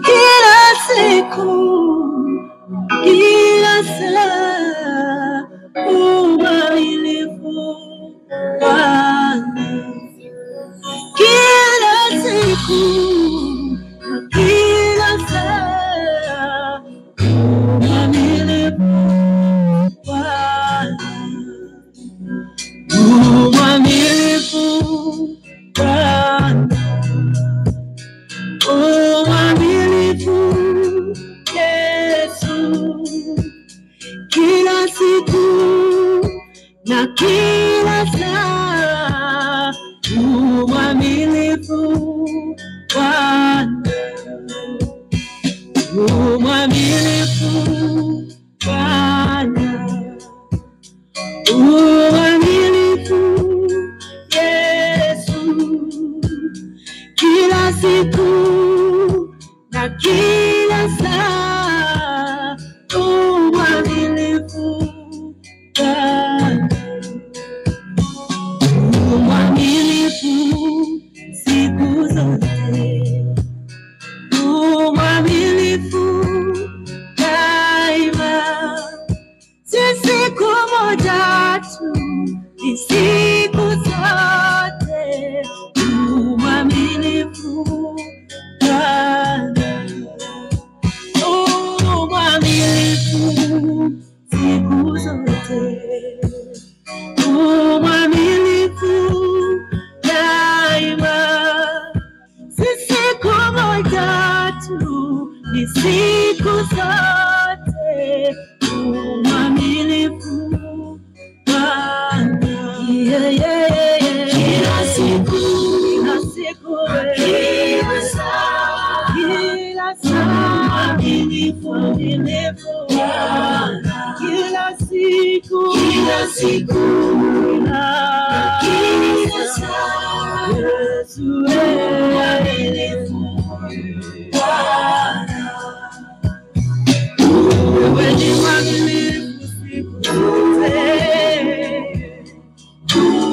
kila siku, kila saa, umwaminifu Bwana. Kila siku, kila saa, umwaminifu Bwana. Umwaminifu Bwana. Umwaminifu Yesu, kila siku na kila saa, umwaminifu Bwana. Umwaminifu Bwana. Umwaminifu Yesu, kila siku na kila saa, umwaminifu Bwana. Umwaminifu siku zote, umwaminifu daima. Si siku moja tu, ni siku zote, umwaminifu Bwana. Umwaminifu siku zote, umwaminifu daima. Si siku moja tu, ni siku zote, umwaminifu Bwana. Kila siku, kila siku, kila saa, umwaminifu Bwana. Kila siku, kila siku, kila saa, Yesu umwaminifu Bwana. Wewe ni mwaminifu siku zote,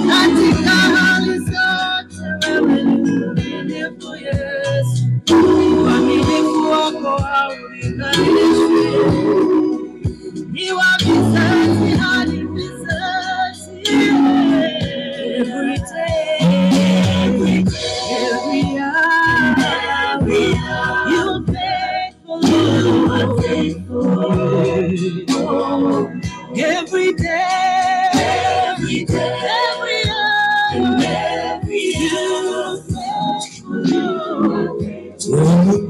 katika hali zote. Wewe ni mwaminifu Yesu, uaminifu wako haulinganishwi, ni wa vizazi hadi vizazi. Every day, every hour, you're faithful, you are faithful. Every day, every hour, every you're faithful, you are faithful.